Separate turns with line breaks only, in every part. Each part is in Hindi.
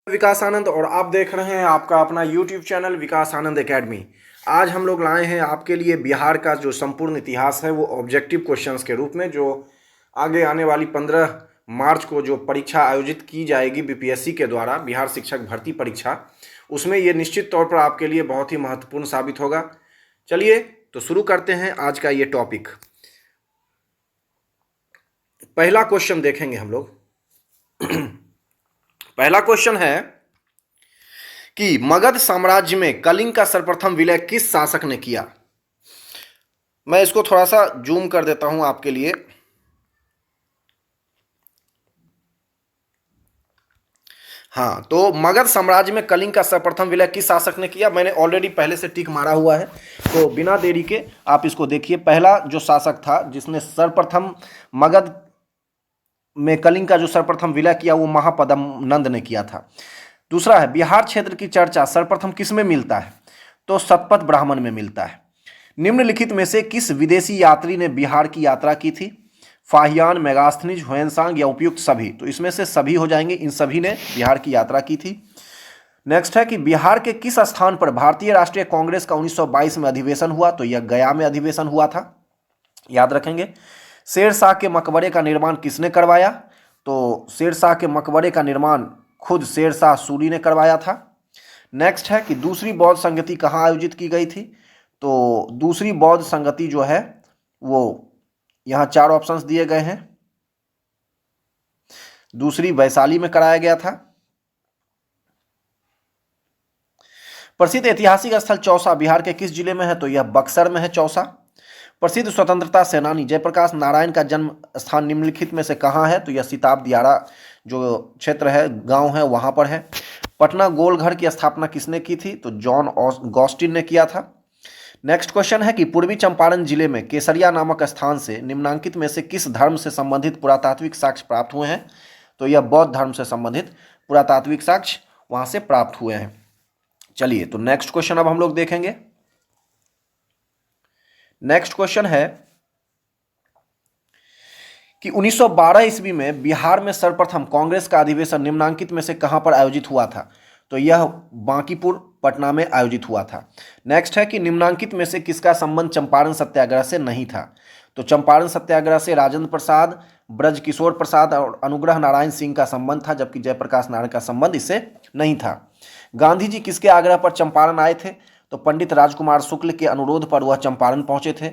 विकास आनंद और आप देख रहे हैं आपका अपना YouTube चैनल विकास आनंद एकेडमी। आज हम लोग लाए हैं आपके लिए बिहार का जो संपूर्ण इतिहास है वो ऑब्जेक्टिव क्वेश्चंस के रूप में, जो आगे आने वाली 15 मार्च को जो परीक्षा आयोजित की जाएगी बीपीएससी के द्वारा, बिहार शिक्षक भर्ती परीक्षा, उसमें ये निश्चित तौर पर आपके लिए बहुत ही महत्वपूर्ण साबित होगा। चलिए तो शुरू करते हैं आज का ये टॉपिक। पहला क्वेश्चन देखेंगे हम लोग। पहला क्वेश्चन है कि मगध साम्राज्य में कलिंग का सर्वप्रथम विलय किस शासक ने किया। मैं इसको थोड़ा सा जूम कर देता हूं आपके लिए। हाँ, तो मगध साम्राज्य में कलिंग का सर्वप्रथम विलय किस शासक ने किया, मैंने ऑलरेडी पहले से टिक मारा हुआ है, तो बिना देरी के आप इसको देखिए। पहला जो शासक था जिसने सर्वप्रथम मगध में कलिंग का जो सर्वप्रथम विलय किया वो महापद्म नंद ने किया था। दूसरा है, बिहार क्षेत्र की चर्चा सर्वप्रथम किस में मिलता है, तो शतपथ ब्राह्मण में मिलता है। निम्नलिखित में से किस विदेशी यात्री ने बिहार की यात्रा की थी, फाहियान, मेगास्थनीज, ह्वेनसांग या उपयुक्त सभी। तो इसमें से सभी हो जाएंगे, इन सभी ने बिहार की यात्रा की थी। नेक्स्ट है कि बिहार के किस स्थान पर भारतीय राष्ट्रीय कांग्रेस का 1922 में अधिवेशन हुआ, तो यह गया में अधिवेशन हुआ था, याद रखेंगे। शेरशाह के मकबरे का निर्माण किसने करवाया, तो शेरशाह के मकबरे का निर्माण खुद शेरशाह सूरी ने करवाया था। नेक्स्ट है कि दूसरी बौद्ध संगति कहाँ आयोजित की गई थी, तो दूसरी बौद्ध संगति जो है वो यहाँ 4 ऑप्शंस दिए गए हैं। दूसरी वैशाली में कराया गया था। प्रसिद्ध ऐतिहासिक स्थल चौसा बिहार के किस जिले में है, तो यह बक्सर में है चौसा। प्रसिद्ध स्वतंत्रता सेनानी जयप्रकाश नारायण का जन्म स्थान निम्नलिखित में से कहाँ है, तो यह सिताब दियारा जो क्षेत्र है, गांव है, वहां पर है। पटना गोलघर की स्थापना किसने की थी, तो जॉन गॉस्टिन ने किया था। नेक्स्ट क्वेश्चन है कि पूर्वी चंपारण जिले में केसरिया नामक स्थान से निम्नांकित में से किस धर्म से संबंधित पुरातात्विक साक्ष्य प्राप्त हुए हैं, तो यह बौद्ध धर्म से संबंधित पुरातात्विक साक्ष्य वहां से प्राप्त हुए हैं। चलिए तो नेक्स्ट क्वेश्चन अब हम लोग देखेंगे। नेक्स्ट क्वेश्चन है कि 1912 ईस्वी में बिहार में सर्वप्रथम कांग्रेस का अधिवेशन निम्नांकित में से कहां पर आयोजित हुआ था, तो यह बांकीपुर पटना में आयोजित हुआ था। नेक्स्ट है कि निम्नांकित में से किसका संबंध चंपारण सत्याग्रह से नहीं था, तो चंपारण सत्याग्रह से राजेंद्र प्रसाद, ब्रजकिशोर प्रसाद और अनुग्रह नारायण सिंह का संबंध था, जबकि जयप्रकाश नारायण का संबंध इससे नहीं था। गांधी जी किसके आग्रह पर चंपारण आए थे, तो पंडित राजकुमार शुक्ल के अनुरोध पर वह चंपारण पहुंचे थे।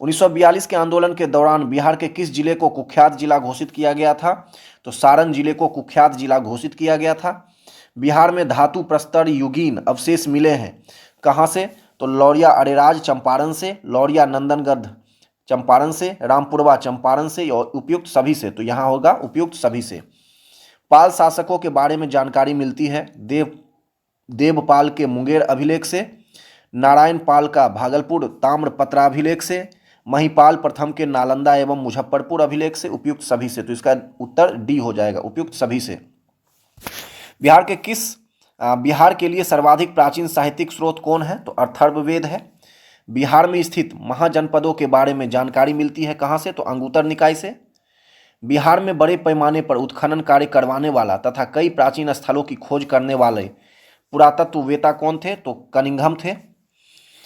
1942 के आंदोलन के दौरान बिहार के किस जिले को कुख्यात जिला घोषित किया गया था, तो सारण जिले को कुख्यात जिला घोषित किया गया था। बिहार में धातु प्रस्तर युगीन अवशेष मिले हैं कहाँ से, तो लौरिया अरेराज चंपारण से, लौरिया नंदनगढ़ चंपारण से, रामपुरवा चंपारण से और उपयुक्त सभी से। तो यहाँ होगा उपयुक्त सभी से। पाल शासकों के बारे में जानकारी मिलती है देवपाल के मुंगेर अभिलेख से, नारायण पाल का भागलपुर ताम्रपत्राभिलेख से, महिपाल प्रथम के नालंदा एवं मुजफ्फरपुर अभिलेख से, उपयुक्त सभी से। तो इसका उत्तर डी हो जाएगा, उपयुक्त सभी से। बिहार के लिए सर्वाधिक प्राचीन साहित्यिक स्रोत कौन है, तो अथर्ववेद है। बिहार में स्थित महाजनपदों के बारे में जानकारी मिलती है कहाँ से, तो अंगुत्तर निकाय से। बिहार में बड़े पैमाने पर उत्खनन कार्य करवाने वाला तथा कई प्राचीन स्थलों की खोज करने वाले पुरातत्ववेता कौन थे, तो कनिंघम थे।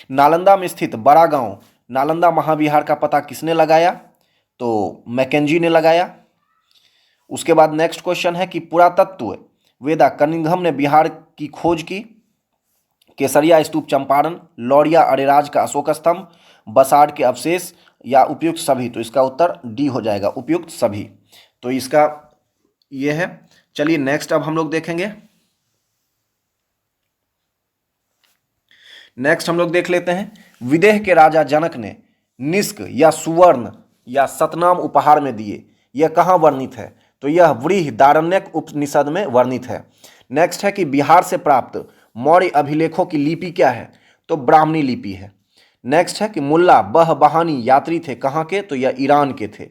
नालंदा में स्थित बड़ा गांव नालंदा महाविहार का पता किसने लगाया, तो मैकेंजी ने लगाया। उसके बाद नेक्स्ट क्वेश्चन है कि पुरातत्व वेदा कनिंघम ने बिहार की खोज की, केसरिया स्तूप चंपारण, लौरिया अरेराज का अशोक स्तंभ, बसाड़ के अवशेष या उपयुक्त सभी। तो इसका उत्तर डी हो जाएगा, उपयुक्त सभी। तो इसका ये है। चलिए नेक्स्ट अब हम लोग देखेंगे। नेक्स्ट हम लोग देख लेते हैं, विदेह के राजा जनक ने निष्क या सुवर्ण या सतनाम उपहार में दिए, यह कहाँ वर्णित है, तो यह बृहदारण्यक उपनिषद में वर्णित है। नेक्स्ट है कि बिहार से प्राप्त मौर्य अभिलेखों की लिपि क्या है, तो ब्राह्मणी लिपि है। नेक्स्ट है कि मुल्ला बहबहानी यात्री थे कहाँ के, तो यह ईरान के थे।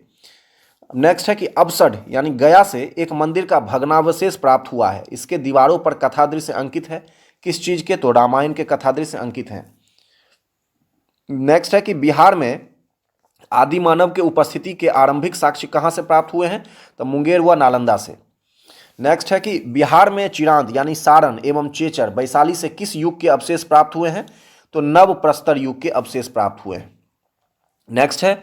नेक्स्ट है कि अबसड यानी गया से एक मंदिर का भग्नावशेष प्राप्त हुआ है, इसके दीवारों पर कथा दृश्य अंकित है, किस चीज के, तो रामायण के कथा दृश्य अंकित हैं। नेक्स्ट है कि बिहार में आदि मानव के उपस्थिति के आरंभिक साक्ष्य कहाँ से प्राप्त हुए हैं, तो मुंगेर व नालंदा से। नेक्स्ट है कि बिहार में चिरांद यानी सारण एवं चेचर वैशाली से किस युग के अवशेष प्राप्त हुए हैं? तो नव प्रस्तर युग के अवशेष प्राप्त हुए हैं। नेक्स्ट है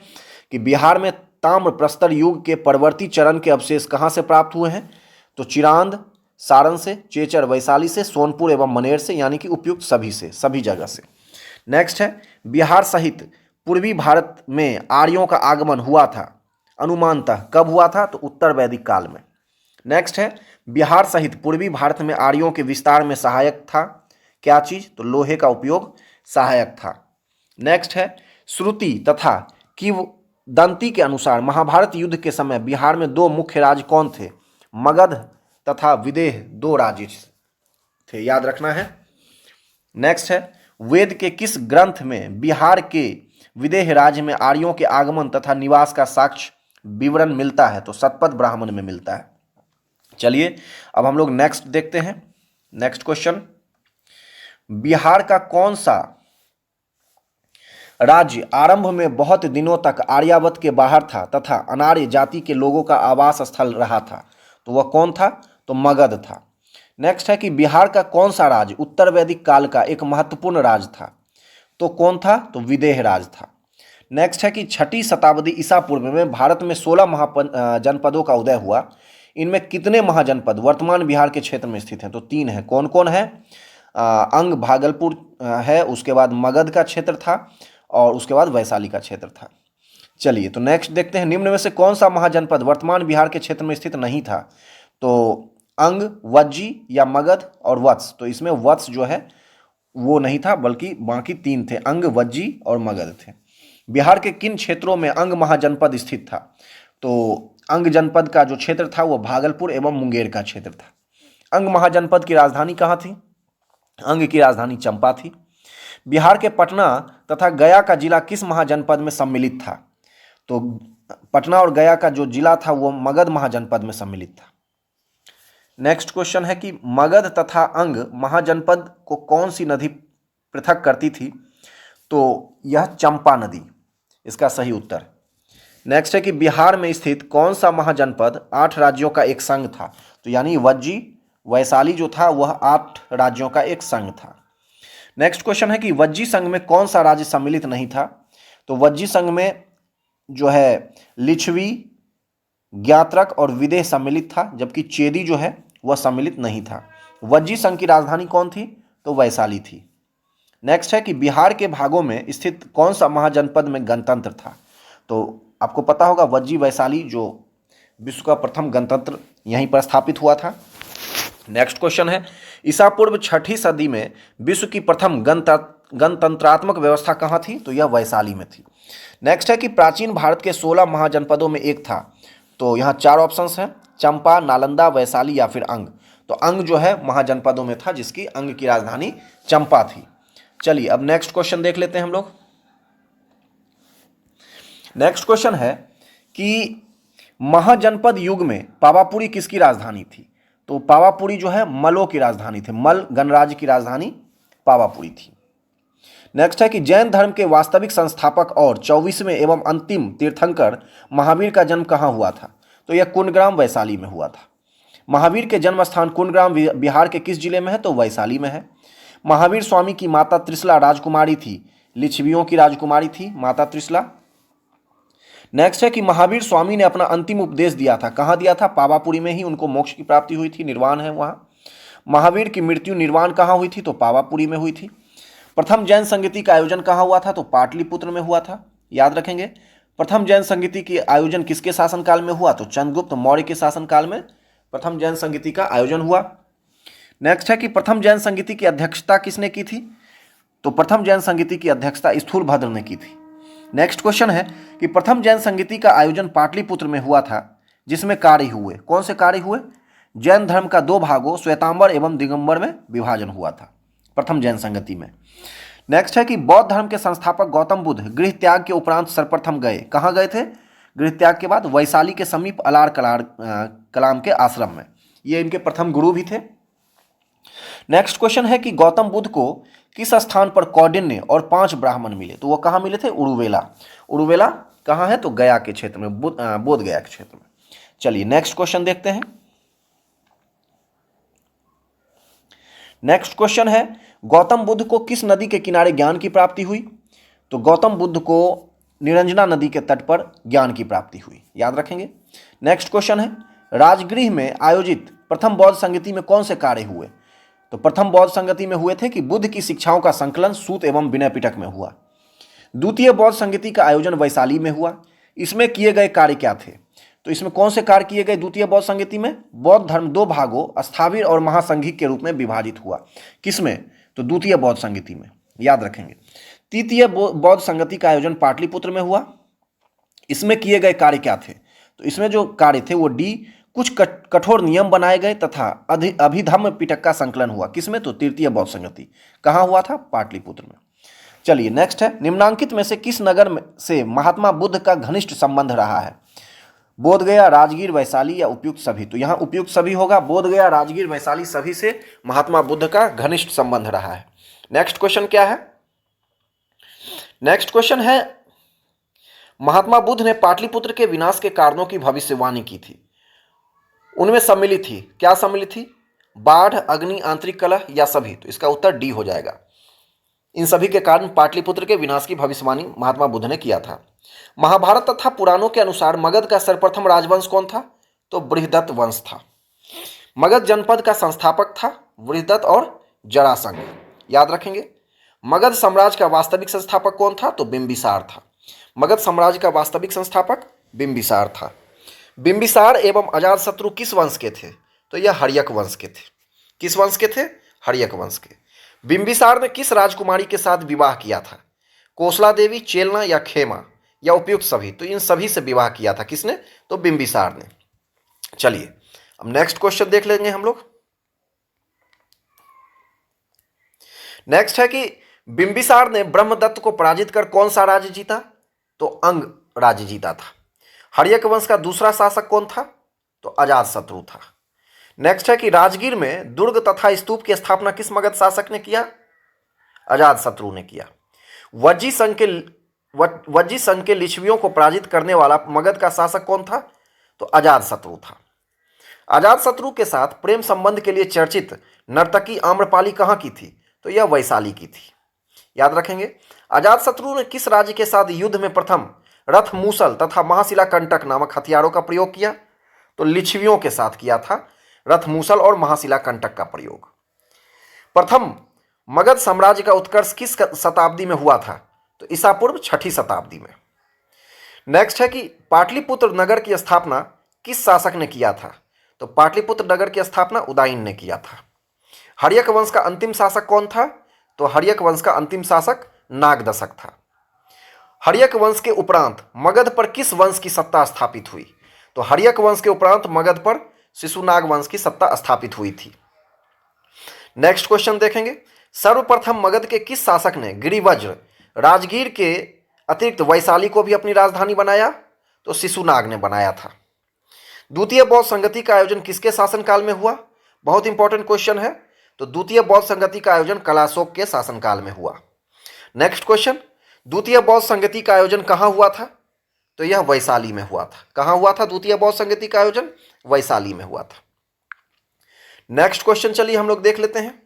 कि बिहार में ताम्र प्रस्तर युग के परवर्ती चरण के अवशेष कहाँ से प्राप्त हुए हैं? तो चिरांद सारण से, चेचर वैशाली से, सोनपुर एवं मनेर से, यानी कि उपयुक्त सभी से, सभी जगह से। नेक्स्ट है बिहार सहित पूर्वी भारत में आर्यों का आगमन हुआ था अनुमानतः कब हुआ था? तो उत्तर वैदिक काल में। नेक्स्ट है बिहार सहित पूर्वी भारत में आर्यों के विस्तार में सहायक था क्या चीज? तो लोहे का उपयोग सहायक था। नेक्स्ट है श्रुति तथा किंवदंती के अनुसार महाभारत युद्ध के समय बिहार में दो मुख्य राज्य कौन थे? मगध तथा विदेह दो राज्य थे, याद रखना है। नेक्स्ट है वेद के किस ग्रंथ में बिहार के विदेह राज्य में आर्यों के आगमन तथा निवास का साक्ष्य विवरण मिलता है? तो शतपथ ब्राह्मण में मिलता है। चलिए अब हम लोग नेक्स्ट देखते हैं। नेक्स्ट क्वेश्चन, बिहार का कौन सा राज्य आरंभ में बहुत दिनों तक आर्यावत के बाहर था तथा अनार्य जाति के लोगों का आवास स्थल रहा था? तो वह कौन था? तो मगध था। नेक्स्ट है कि बिहार का कौन सा राज्य उत्तर वैदिक काल का एक महत्वपूर्ण राज्य था? तो कौन था? तो विदेह राज था। नेक्स्ट है कि छठी शताब्दी ईसा पूर्व में भारत में 16 जनपदों का उदय हुआ। इनमें कितने महाजनपद वर्तमान बिहार के क्षेत्र में स्थित हैं? तो 3 हैं। कौन कौन है? अंग भागलपुर है, उसके बाद मगध का क्षेत्र था और उसके बाद वैशाली का क्षेत्र था। चलिए तो नेक्स्ट देखते हैं, निम्न में से कौन सा महाजनपद वर्तमान बिहार के क्षेत्र में स्थित नहीं था? तो अंग, वज्जी या मगध और वत्स। तो इसमें वत्स जो है वो नहीं था, बल्कि बाकी 3 थे, अंग, वज्जी और मगध थे। बिहार के किन क्षेत्रों में अंग महाजनपद स्थित था? तो अंग जनपद का जो क्षेत्र था वो भागलपुर एवं मुंगेर का क्षेत्र था। अंग महाजनपद की राजधानी कहाँ थी? अंग की राजधानी चंपा थी। बिहार के पटना तथा गया का जिला किस महाजनपद में सम्मिलित था? तो पटना और गया का जो जिला था वो मगध महाजनपद में सम्मिलित था। नेक्स्ट क्वेश्चन है कि मगध तथा अंग महाजनपद को कौन सी नदी पृथक करती थी? तो यह चंपा नदी, इसका सही उत्तर। नेक्स्ट है कि बिहार में स्थित कौन सा महाजनपद 8 राज्यों का एक संघ था? तो यानी वज्जी वैशाली जो था वह 8 राज्यों का एक संघ था। नेक्स्ट क्वेश्चन है कि वज्जी संघ में कौन सा राज्य सम्मिलित नहीं था? तो वज्जी संघ में जो है लिच्छवी, ज्ञात्रक और विदेह सम्मिलित था, जबकि चेदी जो है वह सम्मिलित नहीं था। वज्जी संघ की राजधानी कौन थी? तो वैशाली थी। नेक्स्ट है कि बिहार के भागों में स्थित कौन सा महाजनपद में गणतंत्र था? तो आपको पता होगा वज्जी वैशाली जो विश्व का प्रथम गणतंत्र यहीं पर स्थापित हुआ था। नेक्स्ट क्वेश्चन है ईसा पूर्व 6ठी सदी में विश्व की प्रथम गणतंत्रात्मक व्यवस्था कहाँ थी? तो यह वैशाली में थी। नेक्स्ट है कि प्राचीन भारत के 16 महाजनपदों में एक था। तो यहाँ 4 ऑप्शंस हैं, चंपा, नालंदा, वैशाली या फिर अंग। तो अंग जो है महाजनपदों में था, जिसकी अंग की राजधानी चंपा थी। चलिए अब नेक्स्ट क्वेश्चन देख लेते हैं हम लोग। नेक्स्ट क्वेश्चन है कि महाजनपद युग में पावापुरी किसकी राजधानी थी? तो पावापुरी जो है मलों की राजधानी थी, मल गणराज्य की राजधानी पावापुरी थी। नेक्स्ट है कि जैन धर्म के वास्तविक संस्थापक और 24वें एवं अंतिम तीर्थंकर महावीर का जन्म कहाँ हुआ था? तो यह कुंडग्राम वैशाली में हुआ था। महावीर के जन्म स्थान कुंडग्राम बिहार के किस जिले में है? तो वैशाली में है। महावीर स्वामी की माता त्रिशला राजकुमारी थी, लिच्छवियों की राजकुमारी थी माता त्रिशला। नेक्स्ट है कि महावीर स्वामी ने अपना अंतिम उपदेश दिया था, कहाँ दिया था? पावापुरी में ही उनको मोक्ष की प्राप्ति हुई थी, निर्वाण है वहाँ। महावीर की मृत्यु निर्वाण कहाँ हुई थी? तो पावापुरी में हुई थी। प्रथम जैन संगीति का आयोजन कहाँ हुआ था? तो पाटलिपुत्र में हुआ था, याद रखेंगे। प्रथम जैन संगीति के आयोजन किसके शासनकाल में हुआ? तो चंद्रगुप्त मौर्य के शासनकाल में प्रथम जैन संगीति का आयोजन हुआ। नेक्स्ट है कि प्रथम जैन संगीति की अध्यक्षता किसने की थी? तो प्रथम जैन संगीति की अध्यक्षता स्थूलभद्र ने की थी। नेक्स्ट क्वेश्चन है कि प्रथम जैन संगीति का आयोजन पाटलिपुत्र में हुआ था, जिसमें कार्य हुए, कौन से कार्य हुए? जैन धर्म का 2 भागों श्वेतांबर एवं दिगंबर में विभाजन हुआ था प्रथम जैन संगति में। नेक्स्ट है कि बौद्ध धर्म के संस्थापक गौतम बुद्ध गृह त्याग के उपरांत सर्वप्रथम गए, कहाँ गए थे? गृह त्याग के बाद वैशाली के समीप अलार कलाम के आश्रम में, ये इनके प्रथम गुरु भी थे। नेक्स्ट क्वेश्चन है कि गौतम बुद्ध को किस स्थान पर कौंडिन्य और 5 ब्राह्मण मिले? तो वो कहाँ मिले थे? उरुवेला। उरुवेला कहाँ है? तो गया के क्षेत्र में, बोध गया के क्षेत्र में। चलिए नेक्स्ट क्वेश्चन देखते हैं। नेक्स्ट क्वेश्चन है, गौतम बुद्ध को किस नदी के किनारे ज्ञान की प्राप्ति हुई? तो गौतम बुद्ध को निरंजना नदी के तट पर ज्ञान की प्राप्ति हुई, याद रखेंगे। नेक्स्ट क्वेश्चन है, राजगृह में आयोजित प्रथम बौद्ध संगति में कौन से कार्य हुए? तो प्रथम बौद्ध संगति में हुए थे कि बुद्ध की शिक्षाओं का संकलन सूत एवं विनय पिटक में हुआ। द्वितीय बौद्ध संगति का आयोजन वैशाली में हुआ। इसमें किए गए कार्य क्या थे? तो इसमें कौन से कार्य किए गए द्वितीय बौद्ध संगति में? बौद्ध धर्म दो भागों स्थाविर और महासंघिक के रूप में विभाजित हुआ। किसमें? तो द्वितीय बौद्ध संगति में, याद रखेंगे। तृतीय बौद्ध संगति का आयोजन पाटलिपुत्र में हुआ। इसमें किए गए कार्य क्या थे? तो इसमें जो कार्य थे वो डी, कुछ कठोर नियम बनाए गए तथा अभिधम्म पिटक का संकलन हुआ। किसमें? तो तृतीय बौद्ध संगति। कहाँ हुआ था? पाटलिपुत्र में। चलिए नेक्स्ट है, निम्नांकित में से किस नगर में से महात्मा बुद्ध का घनिष्ठ संबंध रहा है? बोध गया, राजगीर, वैशाली या उपयुक्त सभी? तो यहाँ उपयुक्त सभी होगा। बोध गया, राजगीर, वैशाली सभी से महात्मा बुद्ध का घनिष्ठ संबंध रहा है। नेक्स्ट क्वेश्चन क्या है? नेक्स्ट क्वेश्चन है, महात्मा बुद्ध ने पाटलिपुत्र के विनाश के कारणों की भविष्यवाणी की थी। उनमें सम्मिलित थी, क्या सम्मिलित थी? बाढ़, अग्नि, आंतरिक कलह या सभी? तो इसका उत्तर डी हो जाएगा। इन सभी के कारण पाटलिपुत्र के विनाश की भविष्यवाणी महात्मा बुद्ध ने किया था। महाभारत तथा पुराणों के अनुसार मगध का सर्वप्रथम राजवंश कौन था? तो बृहदत्त वंश था। मगध जनपद का संस्थापक था बृहदत्त और जरासंध, याद रखेंगे। मगध साम्राज्य का वास्तविक संस्थापक कौन था? तो बिंबिसार था। मगध साम्राज्य का वास्तविक संस्थापक बिंबिसार था। बिंबिसार एवं अजातशत्रु किस वंश के थे? तो यह हर्यक वंश के थे। किस वंश के थे? हर्यक वंश के। बिंबिसार ने किस राजकुमारी के साथ विवाह किया था? कोसला देवी, चेलना या खेमा या उपयुक्त सभी? तो इन सभी से विवाह किया था। किसने? तो बिंबिसार ने। चलिए अब नेक्स्ट क्वेश्चन देख लेंगे हम लोग। नेक्स्ट है कि बिंबिसार ने ब्रह्मदत्त को पराजित कर कौन सा राज्य जीता? तो अंग राज्य जीता था। हर्यक वंश का दूसरा शासक कौन था? तो अजातशत्रु था। नेक्स्ट है कि राजगीर में दुर्ग तथा स्तूप की स्थापना किस मगध शासक ने किया? अजातशत्रु ने किया। वज्जी संघ के लिच्छवियों को पराजित करने वाला मगध का शासक कौन था? तो अजातशत्रु था। अजातशत्रु के साथ प्रेम संबंध के लिए चर्चित नर्तकी आम्रपाली कहाँ की थी? तो यह वैशाली की थी, याद रखेंगे। अजातशत्रु ने किस राज्य के साथ युद्ध में प्रथम रथ, मूसल तथा महाशिला कंटक नामक हथियारों का प्रयोग किया? तो लिच्छवियों के साथ किया था रथ, मूसल और महाशिला कंटक का प्रयोग। प्रथम मगध साम्राज्य का उत्कर्ष किस शताब्दी में हुआ था? तो ईसा पूर्व 6ठी शताब्दी में। नेक्स्ट है कि पाटलिपुत्र नगर की स्थापना किस शासक ने किया था? तो पाटलिपुत्र नगर की स्थापना उदयन ने किया था। हर्यक वंश का अंतिम शासक कौन था? तो हर्यक वंश का अंतिम शासक नागदशक था। हर्यक वंश के उपरांत मगध पर किस वंश की सत्ता स्थापित हुई? तो हर्यक वंश के उपरांत मगध पर शिशुनाग वंश की सत्ता स्थापित हुई थी। नेक्स्ट क्वेश्चन देखेंगे, सर्वप्रथम मगध के किस शासक ने गिरिवज्र राजगीर के अतिरिक्त वैशाली को भी अपनी राजधानी बनाया? तो शिशुनाग ने बनाया था। द्वितीय बौद्ध संगति का आयोजन किसके शासनकाल में हुआ? बहुत इंपॉर्टेंट क्वेश्चन है। तो द्वितीय बौद्ध संगति का आयोजन कलाशोक के शासनकाल में हुआ। नेक्स्ट क्वेश्चन, द्वितीय बौद्ध संगति का आयोजन कहाँ हुआ था? तो यह वैशाली में हुआ था। कहाँ हुआ था द्वितीय बौद्ध संगति का आयोजन? वैशाली में हुआ था। नेक्स्ट क्वेश्चन चलिए हम लोग देख लेते हैं।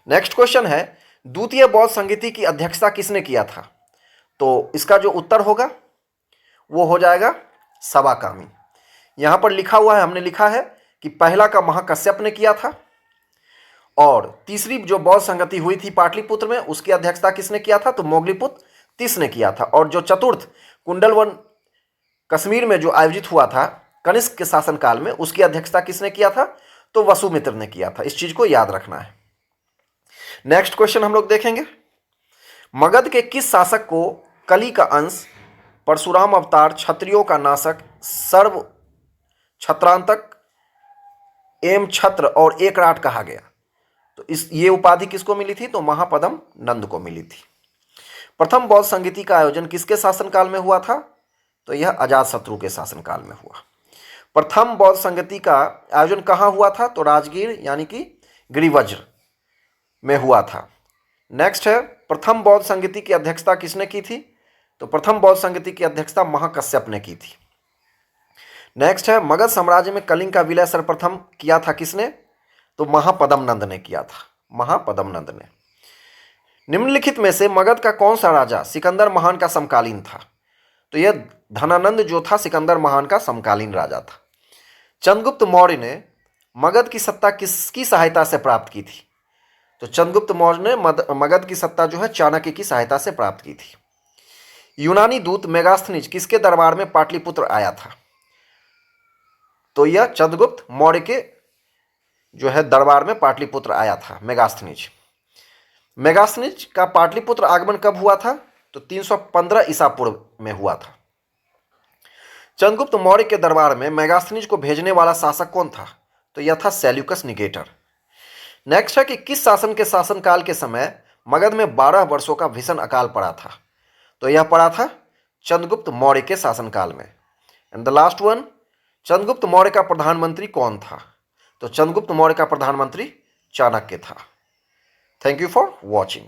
नेक्स्ट क्वेश्चन है, द्वितीय बौद्ध संगति की अध्यक्षता किसने किया था? तो इसका जो उत्तर होगा वो हो जाएगा सवाकामी। यहां पर लिखा हुआ है, हमने लिखा है कि पहला का महाकश्यप ने किया था और तीसरी जो बौद्ध संगति हुई थी पाटलिपुत्र में उसकी अध्यक्षता किसने किया था? तो मोगलीपुत्र तीस ने किया था। और जो चतुर्थ कुंडलवन कश्मीर में जो आयोजित हुआ था कनिष्क के शासनकाल में उसकी अध्यक्षता किसने किया था? तो वसुमित्र ने किया था। इस चीज को याद रखना है। नेक्स्ट क्वेश्चन हम लोग देखेंगे, मगध के किस शासक को कली का अंश, परशुराम अवतार, क्षत्रियों का नाशक, सर्व छत्रांतक, एम छत्र और एकराट कहा गया? तो ये उपाधि किसको मिली थी? तो महापद्म नंद को मिली थी। प्रथम बौद्ध संगति का आयोजन किसके शासनकाल में हुआ था? तो यह अजातशत्रु के शासनकाल में हुआ। प्रथम बौद्ध संगति का आयोजन कहाँ हुआ था? तो राजगीर यानी कि गिरिवज्र में हुआ था। नेक्स्ट है, प्रथम बौद्ध संगति की अध्यक्षता किसने की थी? तो प्रथम बौद्ध संगति की अध्यक्षता महाकश्यप ने की थी। नेक्स्ट है, मगध साम्राज्य में कलिंग का विलय सर्वप्रथम किया था किसने? तो महापद्म नंद ने किया था, महापद्म नंद ने। निम्नलिखित में से मगध का कौन सा राजा सिकंदर महान का समकालीन था? तो यह धनानंद जो था सिकंदर महान का समकालीन राजा था। चंद्रगुप्त मौर्य ने मगध की सत्ता किसकी सहायता से प्राप्त की थी? तो चंद्रगुप्त मौर्य ने मगध की सत्ता जो है चाणक्य की सहायता से प्राप्त की थी। यूनानी दूत मेगास्थनीज किसके दरबार में पाटलिपुत्र आया था? तो यह चंद्रगुप्त मौर्य के जो है दरबार में पाटलिपुत्र आया था मेगास्थनीज। मेगास्थनीज का पाटलिपुत्र आगमन कब हुआ था? तो 315 ईसा पूर्व में हुआ था। चंद्रगुप्त मौर्य के दरबार में मेगास्थनीज को भेजने वाला शासक कौन था? तो यह था सेल्यूकस निकेटर। नेक्स्ट है कि किस शासन के शासनकाल के समय मगध में 12 वर्षों का भीषण अकाल पड़ा था? तो यह पड़ा था चंद्रगुप्त मौर्य के शासनकाल में। And the last one, Chandragupta Maurya का प्रधानमंत्री कौन था? तो चंद्रगुप्त मौर्य का प्रधानमंत्री चाणक्य था। Thank you for watching.